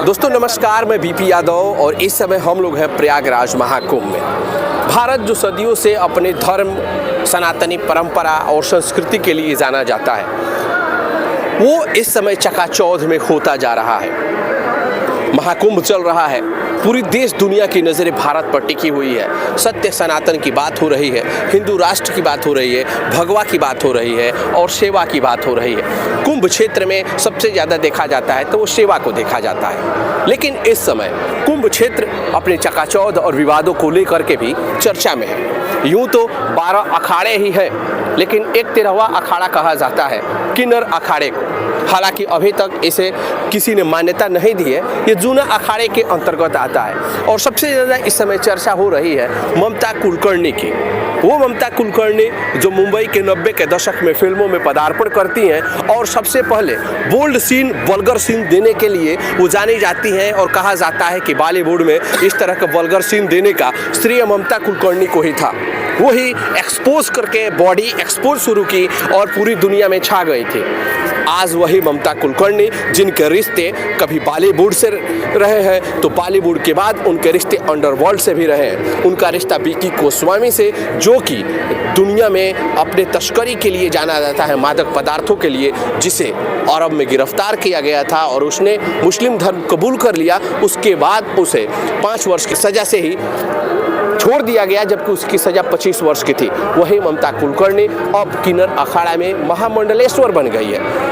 दोस्तों नमस्कार, मैं बीपी यादव और इस समय हम लोग हैं प्रयागराज महाकुंभ में। भारत जो सदियों से अपने धर्म, सनातनी परंपरा और संस्कृति के लिए जाना जाता है, वो इस समय चकाचौंध में होता जा रहा है। महाकुंभ चल रहा है, पूरी देश दुनिया की नज़रें भारत पर टिकी हुई है। सत्य सनातन की बात हो रही है, हिंदू राष्ट्र की बात हो रही है, भगवा की बात हो रही है और सेवा की बात हो रही है। कुंभ क्षेत्र में सबसे ज़्यादा देखा जाता है तो वो सेवा को देखा जाता है। लेकिन इस समय कुंभ क्षेत्र अपने चकाचौंध और विवादों को लेकर के भी चर्चा में है। यूँ तो 12 अखाड़े ही हैं, लेकिन एक 13वां अखाड़ा कहा जाता है किन्नर अखाड़े को। हालांकि अभी तक इसे किसी ने मान्यता नहीं दी है, ये जूना अखाड़े के अंतर्गत आता है। और सबसे ज़्यादा इस समय चर्चा हो रही है ममता कुलकर्णी की। वो ममता कुलकर्णी जो मुंबई के 90 के दशक में फिल्मों में पदार्पण करती हैं और सबसे पहले बोल्ड सीन, वल्गर सीन देने के लिए वो जानी जाती हैं। और कहा जाता है कि बॉलीवुड में इस तरह का वल्गर सीन देने का श्रेय ममता कुलकर्णी को ही था। वो ही एक्सपोज करके बॉडी एक्सपोज शुरू की और पूरी दुनिया में छा गई थी। आज वही ममता कुलकर्णी, जिनके रिश्ते कभी बॉलीवुड से रहे हैं तो बॉलीवुड के बाद उनके रिश्ते अंडरवर्ल्ड से भी रहे हैं। उनका रिश्ता विक्की गोस्वामी से, जो कि दुनिया में अपने तस्करी के लिए जाना जाता है, मादक पदार्थों के लिए, जिसे अरब में गिरफ्तार किया गया था और उसने मुस्लिम धर्म कबूल कर लिया। उसके बाद उसे 5 वर्ष की सज़ा से ही छोड़ दिया गया, जबकि उसकी सज़ा 25 वर्ष की थी। वही ममता कुलकर्णी अब किन्नर अखाड़ा में महामंडलेश्वर बन गई है।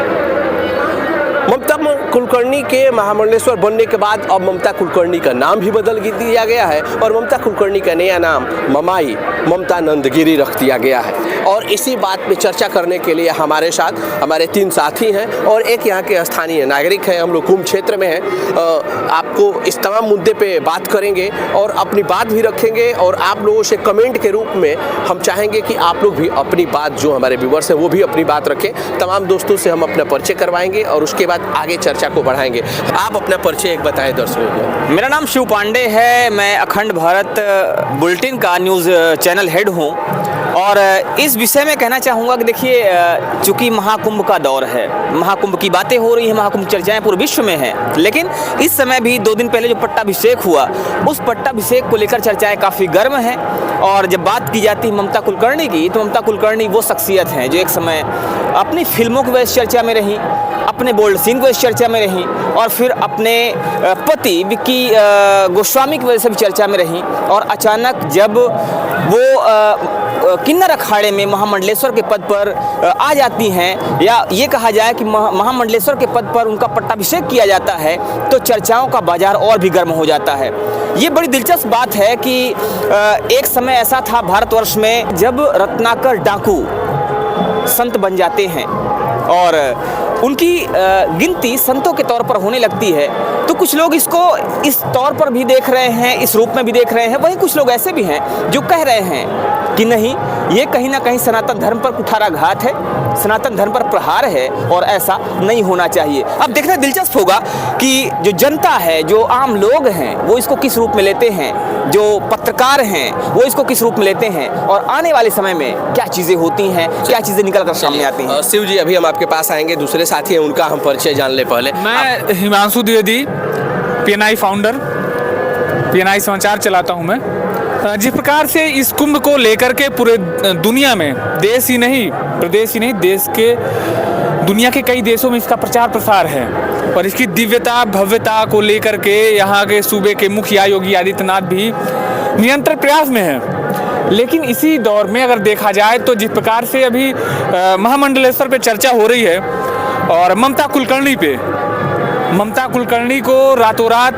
ममता कुलकर्णी के महामंडलेश्वर बनने के बाद अब ममता कुलकर्णी का नाम भी बदल दिया गया है और ममता कुलकर्णी का नया नाम ममाई ममता नंदगिरी रख दिया गया है। और इसी बात पे चर्चा करने के लिए हमारे साथ हमारे 3 साथी हैं और एक यहाँ के स्थानीय नागरिक हैं। हम लोग कुंभ क्षेत्र में हैं। आपको इस तमाम मुद्दे पे बात करेंगे और अपनी बात भी रखेंगे और आप लोगों से कमेंट के रूप में हम चाहेंगे कि आप लोग भी अपनी बात, जो हमारे व्यूअर्स हैं वो भी अपनी बात रखें। तमाम दोस्तों से हम अपना परिचय करवाएंगे और उसके बाद आगे चर्चा को बढ़ाएंगे। आप अपना परिचय एक बताएं दर्शकों को। मेरा नाम शिव पांडे है। मैं अखंड भारत बुलेटिन का न्यूज़ चैनल हेड हूँ और इस विषय में कहना चाहूँगा कि देखिए, चूँकि महाकुंभ का दौर है, महाकुंभ की बातें हो रही हैं, महाकुंभ चर्चाएं पूरे विश्व में हैं, लेकिन इस समय भी 2 दिन पहले जो पट्टाभिषेक हुआ, उस पट्टाभिषेक को लेकर चर्चाएं काफ़ी गर्म हैं। और जब बात की जाती है ममता कुलकर्णी की, तो ममता कुलकर्णी वो शख्सियत हैं जो एक समय अपनी फिल्मों की वजह से चर्चा में रहीं, अपने बोल्ड सीन की वजह से चर्चा में रहीं और फिर अपने पति विक्की गोस्वामी की वजह से भी चर्चा में रहीं। और अचानक जब वो किन्नर अखाड़े में महामंडलेश्वर के पद पर आ जाती हैं, या ये कहा जाए कि महामंडलेश्वर के पद पर उनका पट्टाभिषेक किया जाता है, तो चर्चाओं का बाजार और भी गर्म हो जाता है। ये बड़ी दिलचस्प बात है कि एक समय ऐसा था भारतवर्ष में जब रत्नाकर डाकू संत बन जाते हैं और उनकी गिनती संतों के तौर पर होने लगती है, तो कुछ लोग इसको इस तौर पर भी देख रहे हैं, इस रूप में भी देख रहे हैं। वहीं कुछ लोग ऐसे भी हैं जो कह रहे हैं कि नहीं, ये कहीं ना कहीं सनातन धर्म पर कुठाराघात है, सनातन धर्म पर प्रहार है और ऐसा नहीं होना चाहिए। अब देखना दिलचस्प होगा कि जो जनता है, जो आम लोग हैं, वो इसको किस रूप में लेते हैं, जो पत्रकार हैं वो इसको किस रूप में लेते हैं और आने वाले समय में क्या चीज़ें होती हैं, क्या चीज़ें निकल कर सामने आती हैं। शिव जी, अभी हम आपके पास आएंगे, दूसरे साथी हैं, उनका हम परिचय जान ले। पहले मैं Himanshu Dwivedi, PNI founder, PNI समाचार चलाता हूं मैं। जिस प्रकार से इस कुंभ को लेकर के पूरे दुनिया में, देश ही नहीं, प्रदेश ही नहीं, देश के दुनिया के कई देशों में इसका प्रचार प्रसार है और इसकी दिव्यता भव्यता को लेकर के यहाँ के सूबे के मुखिया योगी आदित्यनाथ भी निरंतर प्रयास में है। लेकिन इसी दौर में अगर देखा जाए तो जिस प्रकार से अभी महामंडलेश्वर पे चर्चा हो रही है और ममता कुलकर्णी को रातों रात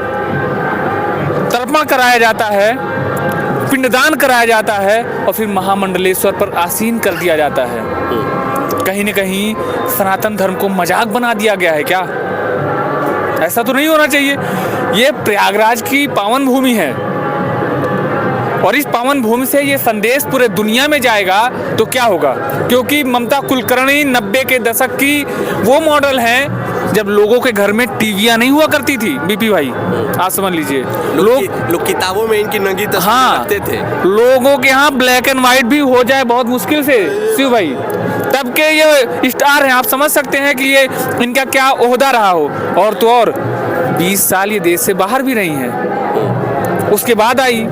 तर्पण कराया जाता है, पिंडदान कराया जाता है और फिर महामंडलेश्वर पर आसीन कर दिया जाता है। कहीं न कहीं सनातन धर्म को मजाक बना दिया गया है क्या? ऐसा तो नहीं होना चाहिए। ये प्रयागराज की पावन भूमि है और इस पावन भूमि से ये संदेश पूरे दुनिया में जाएगा तो क्या होगा? क्योंकि ममता कुलकर्णी 90 के दशक की वो मॉडल हैं जब लोगों के घर में टीवियां नहीं हुआ करती थी। बीपी भाई, आप समझ लीजिए, लोग किताबों में इनकी नंगी तस्वीर रखते थे। लोगों के यहाँ ब्लैक एंड व्हाइट भी हो जाए बहुत मुश्किल से। शिव भाई, तब के ये स्टार हैं, आप समझ सकते हैं कि ये इनका क्या ओहदा रहा हो। और तो और 20 साल ये देश से बाहर भी रही हैं, उसके बाद आई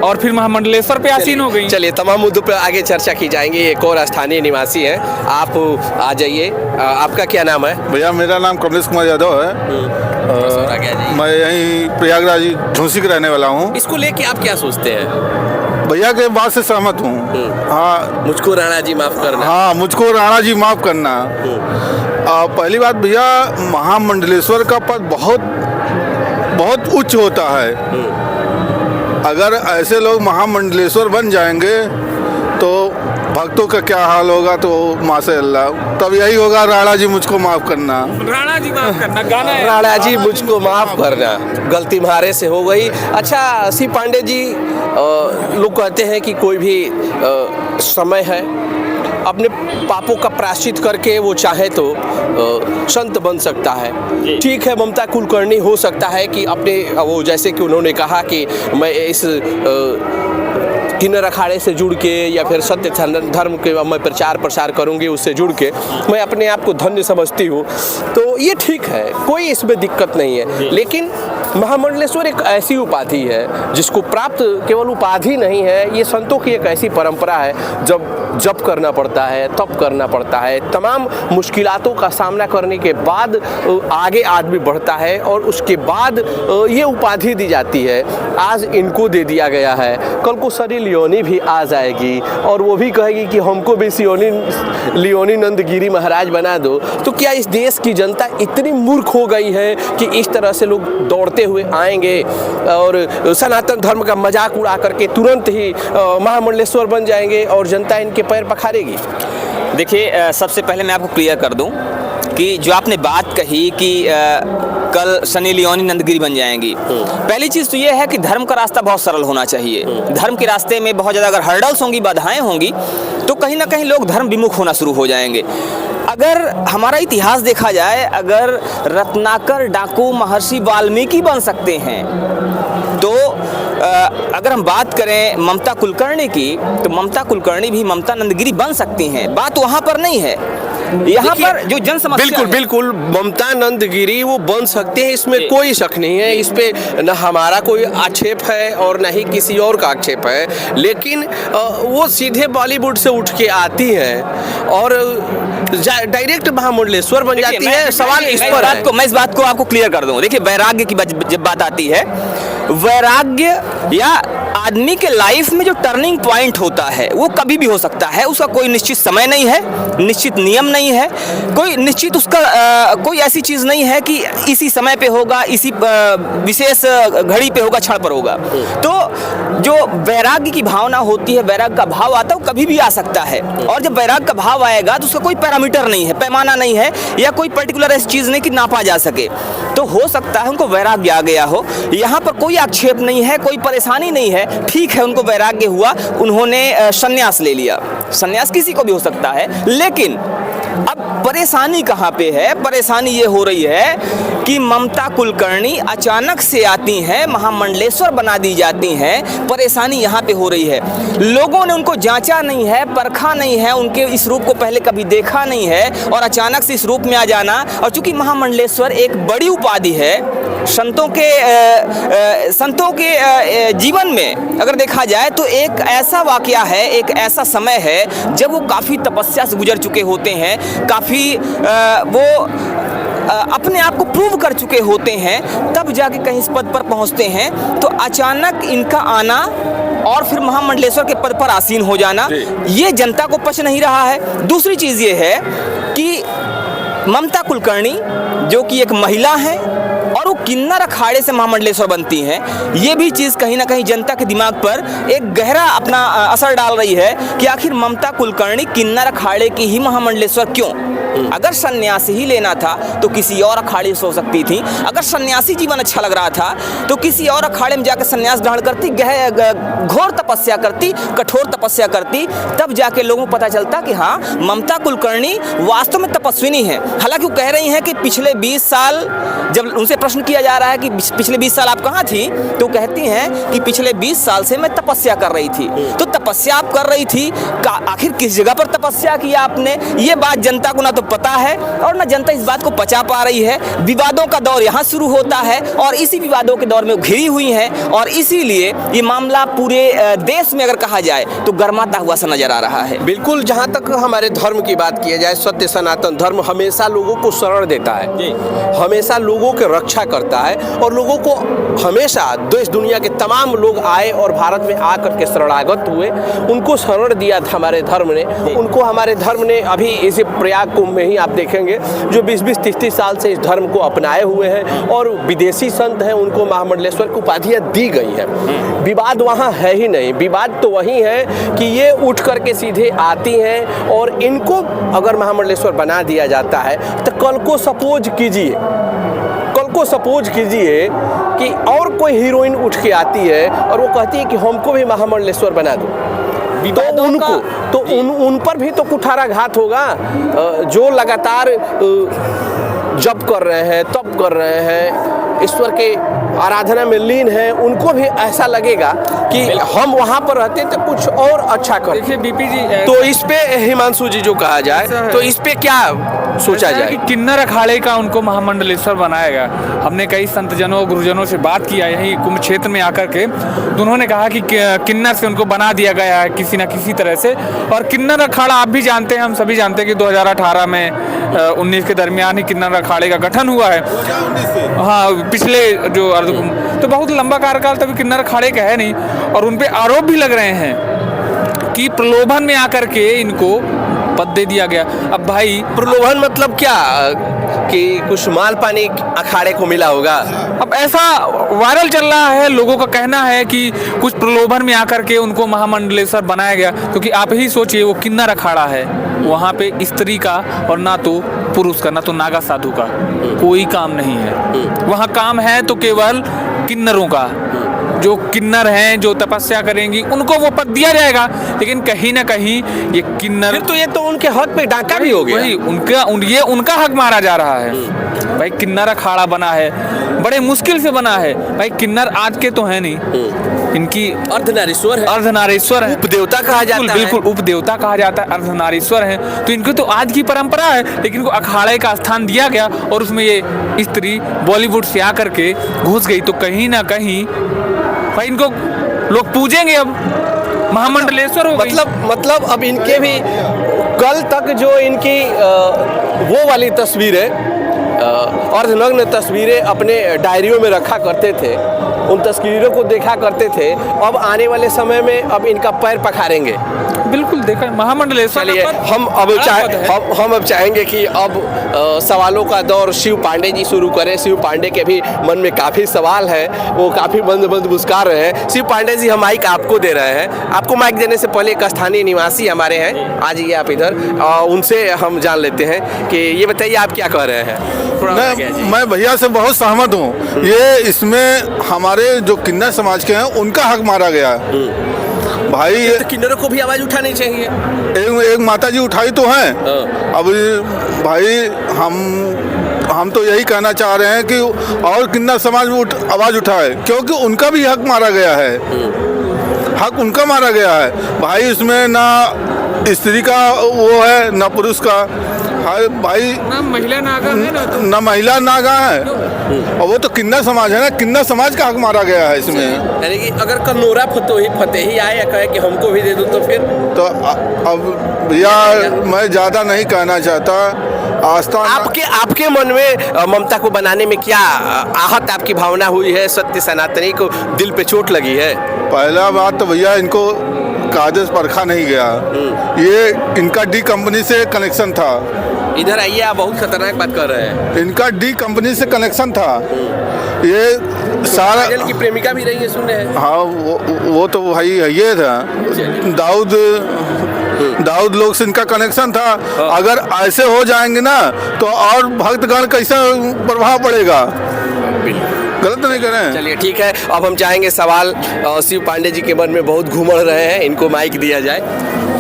और फिर महामंडलेश्वर पे आसीन हो गई। चलिए तमाम मुद्दों पर आगे चर्चा की जाएंगी। एक और स्थानीय निवासी हैं, आप आ जाइए। आपका क्या नाम है? भैया मेरा नाम कमलेश कुमार यादव है। मैं यहीं प्रयागराज झूंसी का रहने वाला हूँ। इसको लेके आप क्या सोचते हैं? भैया के बात से सहमत हूँ। हाँ, मुझको राणा जी माफ करना। हाँ, मुझको राणा जी माफ करना। पहली बात भैया, महामंडलेश्वर का पद बहुत बहुत उच्च होता है। अगर ऐसे लोग महामंडलेश्वर बन जाएंगे तो भक्तों का क्या हाल होगा। तो माशाअल्लाह, तब यही होगा, राणा जी मुझको माफ करना। राणा जी माफ करना गाना है। राणा जी मुझको माफ करना, गलती हमारे से हो गई। अच्छा सी पांडे जी, लोग कहते हैं कि कोई भी समय है, अपने पापों का प्रायश्चित करके वो चाहे तो संत बन सकता है। ठीक है, ममता कुलकर्णी हो सकता है कि अपने वो, जैसे कि उन्होंने कहा कि मैं इस किन्नर अखाड़े से जुड़ के या फिर सत्य धर्म के मैं प्रचार प्रसार करूंगी, उससे जुड़ के मैं अपने आप को धन्य समझती हूँ, तो ये ठीक है, कोई इसमें दिक्कत नहीं है। लेकिन महामंडलेश्वर एक ऐसी उपाधि है जिसको प्राप्त केवल उपाधि नहीं है, ये संतों की एक ऐसी परंपरा है। जब जप करना पड़ता है, तप करना पड़ता है, तमाम मुश्किलातों का सामना करने के बाद आगे आदमी बढ़ता है और उसके बाद ये उपाधि दी जाती है। आज इनको दे दिया गया है, कल को सरी लियोनी भी आ जाएगी और वो भी कहेगी कि हमको भी लियोनी नंदगिरी महाराज बना दो। तो क्या इस देश की जनता इतनी मूर्ख हो गई है कि इस तरह से लोग दौड़ते हुए आएंगे और सनातन धर्म का मजाक उड़ा करके तुरंत ही महामंडलेश्वर बन जाएंगे और जनता इनके पैर पखारेगी? देखिए, सबसे पहले मैं आपको क्लियर कर दूं कि जो आपने बात कही कि कल सनी लियोनी नंदगिरी बन जाएंगी, पहली चीज़ तो ये है कि धर्म का रास्ता बहुत सरल होना चाहिए। धर्म के रास्ते में बहुत ज़्यादा अगर हर्डल्स होंगी, बाधाएं होंगी, तो कहीं ना कहीं लोग धर्म विमुख होना शुरू हो जाएंगे। अगर हमारा इतिहास देखा जाए, अगर रत्नाकर डाकू महर्षि वाल्मीकि बन सकते हैं, तो अगर हम बात करें ममता कुलकर्णी की, तो ममता कुलकर्णी भी ममता नंदगिरी बन सकती हैं। बात वहाँ पर नहीं है, यहाँ पर जो जन समस्या बिल्कुल बिल्कुल ममता नंदगिरी वो बन सकते हैं, इसमें कोई शक नहीं है। इस पे न हमारा कोई आक्षेप है और न ही किसी और का आक्षेप है, लेकिन वो सीधे बॉलीवुड से उठ के आती हैं और डायरेक्ट महामंडलेश्वर बन जाती है। सवाल इस पर है। मैं इस बात को आपको क्लियर कर दूं। देखिए, वैराग्य की जब बात आती है, वैराग्य या आदमी के लाइफ में जो टर्निंग पॉइंट होता है वो कभी भी हो सकता है। उसका कोई निश्चित समय नहीं है, निश्चित नियम नहीं है, कोई निश्चित उसका कोई ऐसी चीज़ नहीं है कि इसी समय पे होगा, इसी विशेष घड़ी पे होगा, क्षण पर होगा। तो जो वैराग्य की भावना होती है, वैराग्य का भाव आता है, वो कभी भी आ सकता है। और जब वैराग्य का भाव आएगा तो उसका कोई पैरामीटर नहीं है, पैमाना नहीं है, या कोई पर्टिकुलर ऐसी चीज़ नहीं कि नापा जा सके। तो हो सकता है उनको वैराग्य आ गया हो, यहाँ पर कोई आक्षेप नहीं है, कोई परेशानी नहीं है। ठीक है, उनको वैराग्य हुआ, उन्होंने संन्यास ले लिया। संन्यास किसी को भी हो सकता है, लेकिन अब परेशानी कहाँ पे है? परेशानी ये हो रही है कि ममता कुलकर्णी अचानक से आती हैं, महामंडलेश्वर बना दी जाती हैं। परेशानी यहाँ पे हो रही है, लोगों ने उनको जांचा नहीं है, परखा नहीं है, उनके इस रूप को पहले कभी देखा नहीं है, और अचानक से इस रूप में आ जाना। और चूंकि महामंडलेश्वर एक बड़ी उपाधि है, संतों के जीवन में अगर देखा जाए तो एक ऐसा वाकया है, एक ऐसा समय है जब वो काफ़ी तपस्या से गुजर चुके होते हैं, काफ़ी वो अपने आप को प्रूव कर चुके होते हैं, तब जाके कहीं इस पद पर पहुंचते हैं। तो अचानक इनका आना और फिर महामंडलेश्वर के पद पर आसीन हो जाना, ये जनता को पच नहीं रहा है। दूसरी चीज़ ये है कि ममता कुलकर्णी जो कि एक महिला है और वो किन्नर अखाड़े से महामंडलेश्वर बनती हैं, ये भी चीज़ कहीं ना कहीं जनता के दिमाग पर एक गहरा अपना असर डाल रही है कि आखिर ममता कुलकर्णी किन्नर अखाड़े की ही महामंडलेश्वर क्यों? अगर सन्यासी ही लेना था तो किसी और अखाड़े से हो सकती थी। अगर सन्यासी जीवन अच्छा लग रहा था तो किसी और अखाड़े में जाकर सन्यास ग्रहण करती, घोर तपस्या करती, कठोर तपस्या करती, तब जाके लोगों को पता चलता कि हाँ, ममता कुलकर्णी वास्तव में तपस्विनी है। हालांकि वो कह रही हैं कि पिछले 20 साल जब उनसे उनसे प्रश्न किया जा रहा है कि पिछले 20 साल आप कहाँ थी, तो कहती हैं कि पिछले 20 साल से मैं तपस्या कर रही थी। तो तपस्या आप कर रही थी, आखिर किस जगह पर तपस्या किया आपने, ये बात जनता को ना तो पता है और ना जनता इस बात को पचा पा रही है। विवादों का दौर यहाँ शुरू होता है और इसी विवादों के दौर में घिरी हुई हैं और इसीलिए ये मामला पूरे देश में अगर कहा जाए तो गर्माता हुआ सा नजर आ रहा है। बिल्कुल, जहाँ तक हमारे धर्म की बात किया जाए, सत्य सनातन धर्म हमेशा लोगों को शरण देता है, हमेशा लोगों की रक्षा करता है और लोगों को हमेशा देश दुनिया के तमाम लोग आए और भारत में आकर के शरणागत हुए, उनको शरण दिया था हमारे धर्म ने। उनको हमारे धर्म ने अभी इसे प्रयाग कुंभ में ही आप देखेंगे जो 20-20, 30-30 साल से इस धर्म को अपनाए हुए हैं और विदेशी संत हैं, उनको महामंडलेश्वर की उपाधियाँ दी गई हैं। विवाद वहाँ है ही नहीं, विवाद तो वही है कि ये उठ करके सीधे आती हैं और इनको अगर महामंडलेश्वर बना दिया जाता है तो कल को सपोज कीजिए कि और कोई हीरोइन उठ के आती है और वो कहती है कि हमको भी महामंडलेश्वर बना दो, तो उन पर भी तो कुठाराघात होगा। जो लगातार जप कर रहे हैं, तप कर रहे हैं, ईश्वर के आराधना में लीन है, उनको भी ऐसा लगेगा कि हम वहाँ पर रहते तो कुछ और अच्छा कर। देखिए बीपी जी, तो इस पे हिमांशु जी जो कहा जाए तो इस पे क्या सोचा जाए कि किन्नर अखाड़े का उनको महामंडलेश्वर बनाया गया। हमने कई संतजनों गुरुजनों से बात किया यही कुंभ क्षेत्र में आकर के, तो उन्होंने कहा कि किन्नर से उनको बना दिया गया है किसी न किसी तरह से। और किन्नर अखाड़ा आप भी जानते हैं, हम सभी जानते हैं कि 2018 में 19 के दरमियान ही किन्नर अखाड़े का गठन हुआ है। हाँ, पिछले जो अर्धकुंभ, तो बहुत लंबा कार्यकाल तभी किन्नर अखाड़े का है नहीं और उन पे आरोप भी लग रहे हैं कि प्रलोभन में आकर के इनको पद दे दिया गया। अब भाई प्रलोभन मतलब क्या कि कुछ माल पानी अखाड़े को मिला होगा? अब ऐसा वायरल चल रहा है, लोगों का कहना है कि कुछ प्रलोभन में आकर के उनको महामंडलेश्वर बनाया गया, क्योंकि आप ही सोचिए वो किन्नर अखाड़ा है, वहाँ पे स्त्री का और ना तो पुरुष का, ना तो नागा साधु का कोई काम नहीं है। वहाँ काम है तो केवल किन्नरों का, जो किन्नर हैं जो तपस्या करेंगी उनको वो पद दिया जाएगा। लेकिन कहीं ना कहीं ये किन्नर, फिर तो ये तो उनके हक पे डाका भी हो गया। ये उनका हक मारा जा रहा है। भाई किन्नर अखाड़ा बना है, बड़े मुश्किल से बना है। भाई किन्नर आज के तो है नहीं, इनकी अर्धनारीश्वर है, उपदेवता कहा जाता है। बिल्कुल उपदेवता कहा जाता है, अर्धनारीश्वर है, तो इनकी तो आज की परंपरा है। लेकिन इनको अखाड़े का स्थान दिया गया और उसमें ये स्त्री बॉलीवुड से आकर के घुस गई, तो कहीं ना कहीं भाई इनको लोग पूजेंगे। अब महामंडलेश्वर हो गई। मतलब अब इनके भी कल तक जो इनकी वो वाली तस्वीरें, अर्धनग्न तस्वीरें अपने डायरियों में रखा करते थे, उन तस्वीरों को देखा करते थे, अब आने वाले समय में अब इनका पैर पखारेंगे। बिल्कुल देखा महामंडलेश्वर। चलिए हम अब चाहेंगे कि अब सवालों का दौर शिव पांडे जी शुरू करें। शिव पांडे के भी मन में काफ़ी सवाल है, वो काफ़ी बंद मुस्कुरा रहे हैं। शिव पांडे जी, हम माइक आपको दे रहे हैं। आपको माइक देने से पहले एक स्थानीय निवासी हमारे हैं, आ जाइए आप इधर, उनसे हम जान लेते हैं कि ये बताइए आप क्या कह रहे हैं। मैं भैया से बहुत सहमत हूँ। ये इसमें हमारे जो किन्नर समाज के हैं उनका हक मारा गया है। भाई तो किन्नरों को भी आवाज उठानी चाहिए। एक माता जी उठाई तो हैं। अब भाई हम तो यही कहना चाह रहे हैं कि और किन्नर समाज में आवाज उठाए, क्योंकि उनका भी हक मारा गया है। हक उनका मारा गया है भाई। इसमें ना स्त्री का वो है ना पुरुष का, भाई ना महिला नागा है ना महिला नागा है, और वो तो किन्नर समाज है ना, किन्नर समाज का हक मारा गया है इसमें। यानी कि अगर कन्नौरा फतेही आए या कहे कि हमको भी दे दो तो फिर तो अब भैया मैं ज़्यादा नहीं कहना चाहता। आस्था आपके मन में ममता को बनाने में क्या आहत आपकी भावना हुई है? सत्य सनातनी को दिल पे चोट लगी है? पहला बात तो भैया इनको कागज परखा नहीं गया, ये इनका डी कंपनी से कनेक्शन था। इधर आइए, आप बहुत खतरनाक बात कर रहे हैं। इनका डी कंपनी से कनेक्शन था। ये सारा की प्रेमिका भी रही है, सुन रहे हैं। हाँ, वो तो भाई ये था, दाऊद लोग से इनका कनेक्शन था। अगर ऐसे हो जाएंगे ना तो और भक्तगण कैसा प्रभाव पड़ेगा? गलत नहीं कर रहे हैं। चलिए ठीक है, अब हम चाहेंगे सवाल शिव पांडे जी के मन में बहुत घूमड़ रहे हैं, इनको माइक दिया जाए।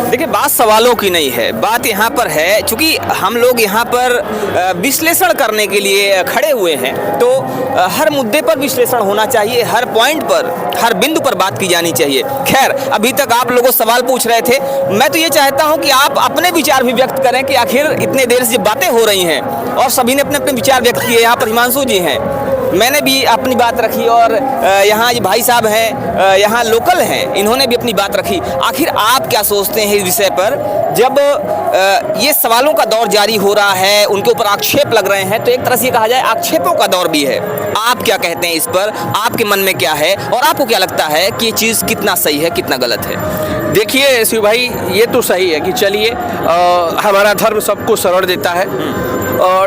देखिए, बात सवालों की नहीं है, बात यहाँ पर है, चूंकि हम लोग यहाँ पर विश्लेषण करने के लिए खड़े हुए हैं, तो हर मुद्दे पर विश्लेषण होना चाहिए, हर पॉइंट पर, हर बिंदु पर बात की जानी चाहिए। खैर, अभी तक आप लोगों सवाल पूछ रहे थे, मैं तो ये चाहता हूँ कि आप अपने विचार भी व्यक्त करें कि आखिर इतने देर से बातें हो रही हैं और सभी ने अपने अपने विचार व्यक्त किए। यहाँ पर हिमांशु जी हैं, मैंने भी अपनी बात रखी, और यहाँ ये भाई साहब हैं, यहाँ लोकल हैं, इन्होंने भी अपनी बात रखी। आखिर आप क्या सोचते हैं इस विषय पर, जब ये सवालों का दौर जारी हो रहा है, उनके ऊपर आक्षेप लग रहे हैं, तो एक तरह से कहा जाए आक्षेपों का दौर भी है। आप क्या कहते हैं इस पर, आपके मन में क्या है और आपको क्या लगता है कि ये चीज़ कितना सही है, कितना गलत है? देखिए शिव भाई, ये तो सही है कि चलिए हमारा धर्म सबको शरण देता है,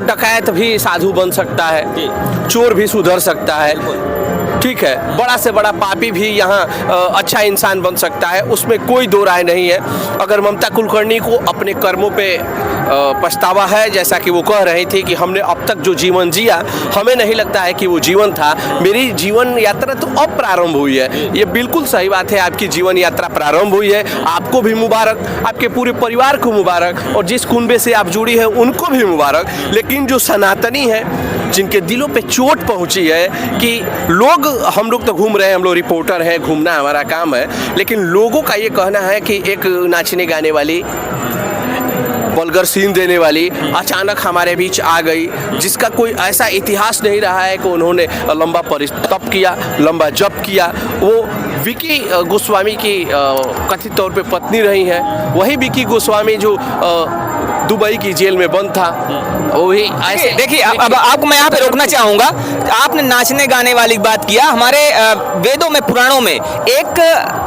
डकैत भी साधु बन सकता है, चोर भी सुधर सकता है, ठीक है, बड़ा से बड़ा पापी भी यहाँ अच्छा इंसान बन सकता है, उसमें कोई दो राय नहीं है। अगर ममता कुलकर्णी को अपने कर्मों पे पछतावा है, जैसा कि वो कह रही थी कि हमने अब तक जो जीवन जिया, हमें नहीं लगता है कि वो जीवन था, मेरी जीवन यात्रा तो अब प्रारंभ हुई है। ये बिल्कुल सही बात है, आपकी जीवन यात्रा प्रारंभ हुई है, आपको भी मुबारक, आपके पूरे परिवार को मुबारक, और जिस कुनबे से आप जुड़ी है उनको भी मुबारक। लेकिन जो सनातनी है, जिनके दिलों पे चोट पहुंची है कि लोग, हम लोग तो घूम रहे हैं, हम लोग रिपोर्टर हैं, घूमना हमारा काम है, लेकिन लोगों का ये कहना है कि एक नाचने गाने वाली, वल्गर सीन देने वाली अचानक हमारे बीच आ गई, जिसका कोई ऐसा इतिहास नहीं रहा है कि उन्होंने लंबा परितप किया, लंबा जप किया। वो विकी गोस्वामी की कथित तौर पे पत्नी रही हैं, वही विकी गोस्वामी जो दुबई की जेल में बंद था, वही ऐसे। देखिए, अब आपको मैं यहाँ पे रोकना चाहूँगा। आपने नाचने गाने वाली बात किया, हमारे वेदों में, पुराणों में एक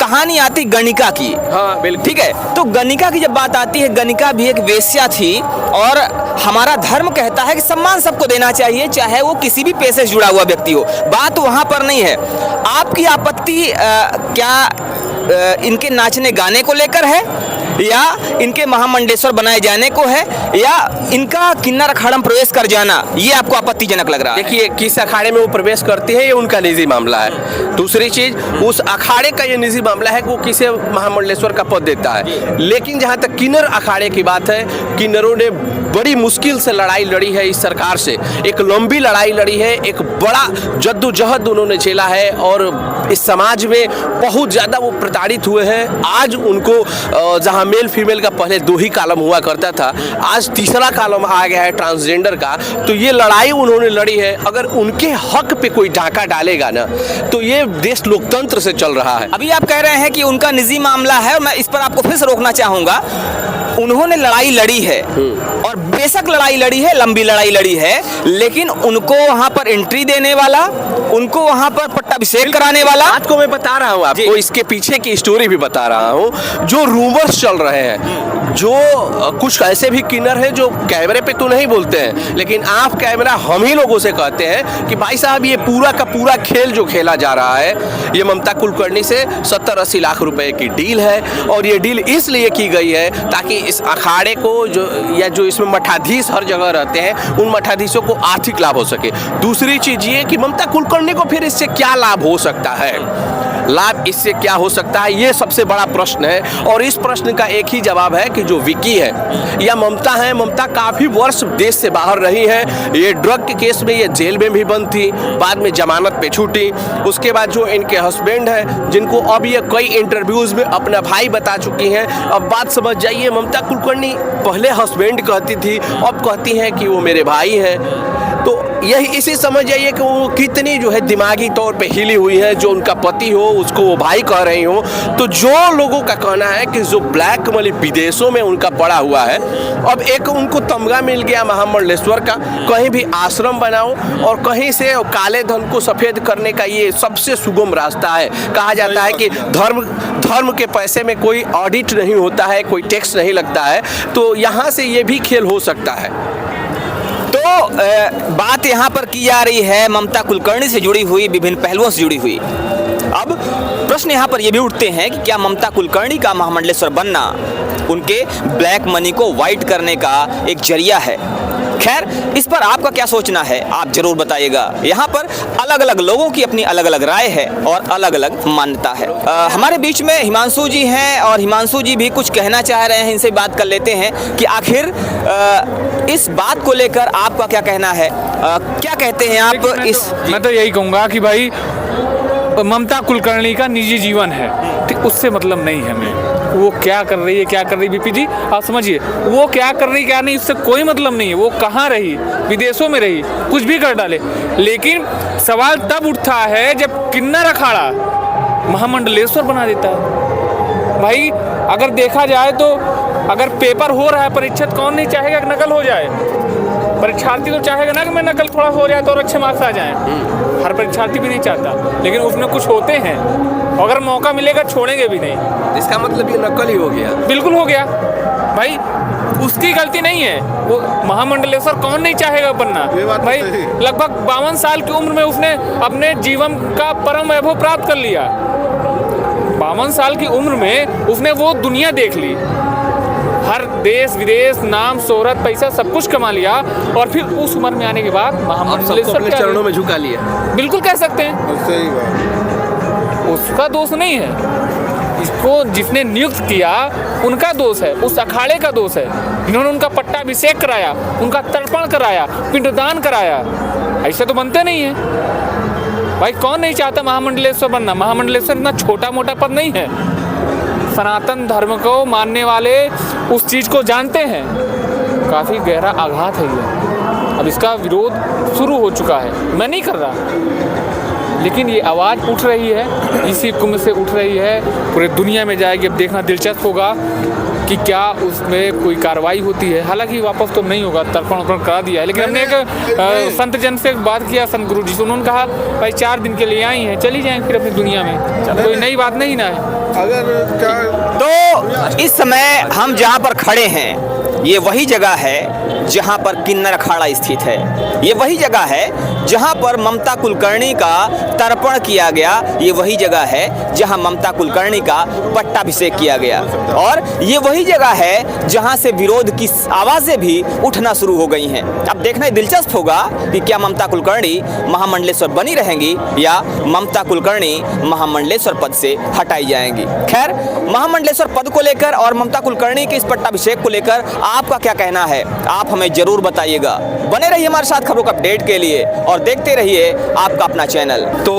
कहानी आती गणिका की। हाँ बिल्कुल, ठीक है, तो गणिका की जब बात आती है, गणिका भी एक वेश्या थी, और हमारा धर्म कहता है कि सम्मान सबको देना चाहिए, चाहे वो किसी भी पेशे से जुड़ा हुआ व्यक्ति हो। बात वहाँ पर नहीं है। आपकी आपत्ति क्या इनके नाचने गाने को लेकर है, या इनके महामंडलेश्वर बनाए जाने को है, या इनका किन्नर अखाड़ा में प्रवेश कर जाना, ये आपको आपत्तिजनक लग रहा है? देखिए, किस अखाड़े में वो प्रवेश करती है ये उनका निजी मामला है। दूसरी चीज, उस अखाड़े का ये निजी मामला है कि वो किसे महामंडलेश्वर का पद देता है। लेकिन जहाँ तक किन्नर अखाड़े की बात है, किन्नरों ने बड़ी मुश्किल से लड़ाई लड़ी है इस सरकार से, एक लंबी लड़ाई लड़ी है, एक बड़ा जद्दोजहद उन्होंने झेला है, और इस समाज में बहुत ज़्यादा वो प्रताड़ित हुए हैं। आज उनको जहाँ मेल फीमेल का पहले 2 ही कॉलम हुआ करता था, आज 3रा कॉलम आ गया है ट्रांसजेंडर का। तो ये लड़ाई उन्होंने लड़ी है। अगर उनके हक पे कोई डाका डालेगा ना, तो ये देश लोकतंत्र से चल रहा है। अभी आप कह रहे हैं कि उनका निजी मामला है, और मैं इस पर आपको फिर से रोकना चाहूंगा। उन्होंने लड़ाई लड़ी है, और बेशक लड़ाई लड़ी है, लंबी लड़ाई लड़ी है, लेकिन उनको वहां पर एंट्री देने वाला, उनको वहां पर पट्टाभिषेक कराने वाला, बात को मैं बता रहा हूँ आपको, इसके पीछे की स्टोरी भी बता रहा हूँ। जो रूमर्स चल रहे हैं, जो कुछ ऐसे भी किन्नर हैं जो कैमरे पे तो नहीं बोलते हैं, लेकिन ऑफ कैमरा हम ही लोगों से कहते हैं कि भाई साहब, ये पूरा का पूरा खेल जो खेला जा रहा है, ये ममता कुलकर्णी से 70-80 लाख रुपए की डील है। और ये डील इसलिए की गई है ताकि इस अखाड़े को, जो इसमें मठाधीश हर जगह रहते हैं, उन मठाधीशों को आर्थिक लाभ हो सके। दूसरी चीज ये कि ममता कुलकर्णी को फिर इससे क्या लाभ हो सकता है, लाभ इससे क्या हो सकता है, ये सबसे बड़ा प्रश्न है। और इस प्रश्न का एक ही जवाब है कि जो विकी है या ममता है, ममता काफ़ी वर्ष देश से बाहर रही है। ये ड्रग के केस में ये जेल में भी बंद थी, बाद में जमानत पे छूटी। उसके बाद जो इनके हस्बैंड हैं, जिनको अब ये कई इंटरव्यूज़ में अपना भाई बता चुकी हैं। अब बात समझ जाइए, ममता कुलकर्णी पहले हस्बैंड कहती थी, अब कहती हैं कि वो मेरे भाई हैं। तो यही इसी समझ जाइए कि वो कितनी जो है दिमागी तौर पे हिली हुई है। जो उनका पति हो उसको वो भाई कह रही हो। तो जो लोगों का कहना है कि जो ब्लैक मनी विदेशों में उनका पड़ा हुआ है, अब एक उनको तमगा मिल गया महामंडलेश्वर का, कहीं भी आश्रम बनाओ और कहीं से काले धन को सफ़ेद करने का ये सबसे सुगम रास्ता है। कहा जाता है कि धर्म के पैसे में कोई ऑडिट नहीं होता है, कोई टैक्स नहीं लगता है। तो यहाँ से ये भी खेल हो सकता है। तो बात यहाँ पर की जा रही है ममता कुलकर्णी से जुड़ी हुई, विभिन्न पहलुओं से जुड़ी हुई। अब प्रश्न यहाँ पर ये भी उठते हैं कि क्या ममता कुलकर्णी का महामंडलेश्वर बनना उनके ब्लैक मनी को वाइट करने का एक जरिया है? खैर, इस पर आपका क्या सोचना है आप जरूर बताइएगा। यहाँ पर अलग अलग लोगों की अपनी अलग अलग राय है और अलग अलग मान्यता है। हमारे बीच में हिमांशु जी हैं और हिमांशु जी भी कुछ कहना चाह रहे हैं, इनसे बात कर लेते हैं कि आखिर इस बात को लेकर आपका क्या कहना है। क्या कहते हैं आप इस? मैं तो यही कहूँगा कि भाई ममता कुलकर्णी का निजी जीवन है, ठीक, उससे मतलब नहीं है हमें। वो क्या कर रही है, क्या कर रही है, बीपी जी आप समझिए, वो क्या कर रही क्या नहीं, उससे कोई मतलब नहीं है। वो कहाँ रही, विदेशों में रही, कुछ भी कर डाले। लेकिन सवाल तब उठता है जब किन्नर अखाड़ा महामंडलेश्वर बना देता है। भाई अगर देखा जाए तो अगर पेपर हो रहा है परीक्षा, कौन नहीं चाहेगा कि नकल हो जाए? परीक्षार्थी तो चाहेगा ना कि मैं नकल थोड़ा हो जाए तो और अच्छे मार्क्स आ जाएं। हर परीक्षार्थी भी नहीं चाहता, लेकिन उसमें कुछ होते हैं, अगर मौका मिलेगा छोड़ेंगे भी नहीं। इसका मतलब ये नकल ही हो गया। बिल्कुल हो गया भाई, उसकी गलती नहीं है। वो महामंडलेश्वर कौन नहीं चाहेगा बनना भाई। लगभग 52 साल की उम्र में उसने अपने जीवन का परम वैभव प्राप्त कर लिया। 52 साल की उम्र में उसने वो दुनिया देख ली, हर देश विदेश, नाम शोहरत, पैसा सब कुछ कमा लिया, और फिर उस उम्र में आने के बाद महामंडलेश्वर के चरणों में झुका लिया। बिल्कुल कह सकते हैं, सही बात। उसका दोष नहीं है। इसको जिसने नियुक्त किया उनका दोष है, उस अखाड़े का दोष है। इन्होंने उनका पट्टाभिषेक कराया, उनका तर्पण कराया, पिंडदान कराया। ऐसे तो बनते नहीं है भाई। कौन नहीं चाहता महामंडलेश्वर बनना? महामंडलेश्वर इतना छोटा मोटा पद नहीं है। सनातन धर्म को मानने वाले उस चीज़ को जानते हैं। काफ़ी गहरा आघात है ये। अब इसका विरोध शुरू हो चुका है, मैं नहीं कर रहा, लेकिन ये आवाज़ उठ रही है, इसी कुंभ से उठ रही है, पूरे दुनिया में जाएगी। अब देखना दिलचस्प होगा कि क्या उसमें कोई कार्रवाई होती है। हालांकि वापस तो नहीं होगा, तर्पण वर्पण करा दिया है। लेकिन हमने एक संत जन से बात किया, संत गुरु जी से, उन्होंने कहा भाई 4 दिन के लिए आई हैं, चली जाएं फिर अपनी दुनिया में, कोई नई बात नहीं ना है। अगर तो इस समय हम जहाँ पर खड़े हैं ये वही जगह है जहाँ पर किन्नर अखाड़ा स्थित है। ये वही जगह है जहाँ पर ममता कुलकर्णी का तर्पण किया गया। ये वही जगह है जहाँ ममता कुलकर्णी का पट्टाभिषेक किया गया। और ये वही जगह है जहाँ से विरोध की आवाज़ें भी उठना शुरू हो गई हैं। अब देखना दिलचस्प होगा कि क्या ममता कुलकर्णी महामंडलेश्वर बनी रहेंगी या ममता कुलकर्णी महामंडलेश्वर पद से हटाई जाएंगी। खैर, महामंडलेश्वर पद को लेकर और ममता कुलकर्णी के इस पट्टाभिषेक को लेकर आपका क्या कहना है, आप हमें जरूर बताइएगा। बने रहिए हमारे साथ खबरों का अपडेट के लिए और देखते रहिए आपका अपना चैनल। तो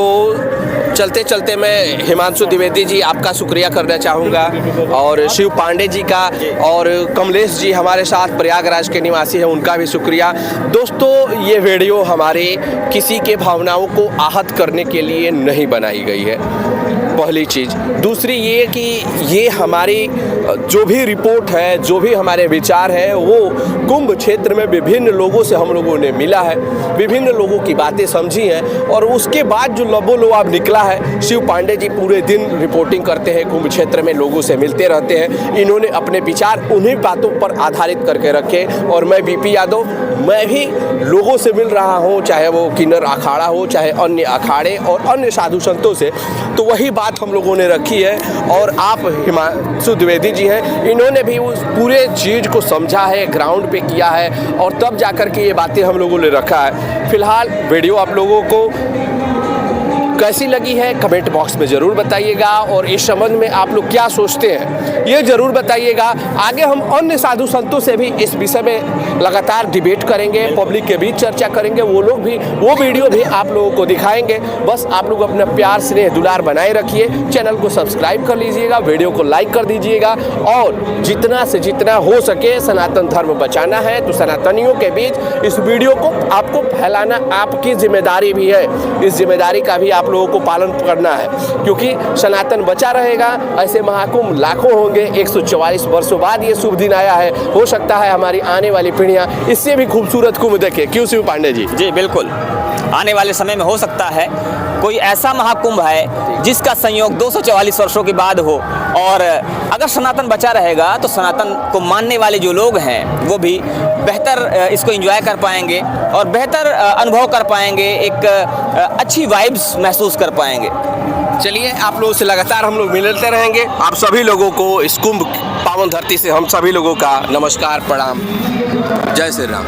चलते चलते मैं हिमांशु द्विवेदी जी आपका शुक्रिया करना चाहूँगा, और शिव पांडे जी का, और कमलेश जी हमारे साथ प्रयागराज के निवासी हैं, उनका भी शुक्रिया। दोस्तों, ये वीडियो हमारे किसी के भावनाओं को आहत करने के लिए नहीं बनाई गई है, पहली चीज़। दूसरी ये कि ये हमारी जो भी रिपोर्ट है, जो भी हमारे विचार हैं, वो कुंभ क्षेत्र में विभिन्न लोगों से हम लोगों ने मिला है, विभिन्न लोगों की बातें समझी हैं, और उसके बाद जो लबोलुआब निकला है। शिव पांडे जी पूरे दिन रिपोर्टिंग करते हैं, कुंभ क्षेत्र में लोगों से मिलते रहते हैं। इन्होंने अपने विचार उन्हीं बातों पर आधारित करके रखे, और मैं बीपी यादव, मैं भी लोगों से मिल रहा हूँ, चाहे वो किन्नर अखाड़ा हो, चाहे अन्य अखाड़े और अन्य साधु संतों से, तो वही बात हम लोगों ने रखी है। और आप हिमांशु द्विवेदी जी हैं, इन्होंने भी उस पूरे चीज़ को समझा है, ग्राउंड पे किया है, और तब जाकर के ये बातें हम लोगों ने रखा है। फिलहाल वीडियो आप लोगों को कैसी लगी है कमेंट बॉक्स में ज़रूर बताइएगा, और इस संबंध में आप लोग क्या सोचते हैं ये ज़रूर बताइएगा। आगे हम अन्य साधु संतों से भी इस विषय में लगातार डिबेट करेंगे, पब्लिक के बीच चर्चा करेंगे, वो वीडियो भी आप लोगों को दिखाएंगे। बस आप लोग अपना प्यार स्नेह दुलार बनाए रखिए, चैनल को सब्सक्राइब कर लीजिएगा, वीडियो को लाइक कर दीजिएगा, और जितना से जितना हो सके सनातन धर्म बचाना है तो सनातनियों के बीच इस वीडियो को आपको फैलाना आपकी जिम्मेदारी भी है। इस जिम्मेदारी का भी आप लोगों को पालन करना है, क्योंकि सनातन बचा रहेगा। ऐसे महाकुंभ लाखों होंगे। 144 वर्षों बाद ये शुभ दिन आया है, हो सकता है हमारी आने वाली पीढ़ियां इससे भी खूबसूरत कुंभ देखें। क्यों शिव पांडे जी? जी बिल्कुल, आने वाले समय में हो सकता है कोई ऐसा महाकुंभ है जिसका संयोग 244 वर्षों के बाद हो, और अगर सनातन बचा रहेगा तो सनातन को मानने वाले जो लोग हैं वो भी बेहतर इसको एंजॉय कर पाएंगे और बेहतर अनुभव कर पाएंगे, एक अच्छी वाइब्स महसूस कर पाएंगे। चलिए, आप लोगों से लगातार हम लोग मिलते रहेंगे। आप सभी लोगों को इस कुंभ पावन धरती से हम सभी लोगों का नमस्कार, प्रणाम, जय श्री राम।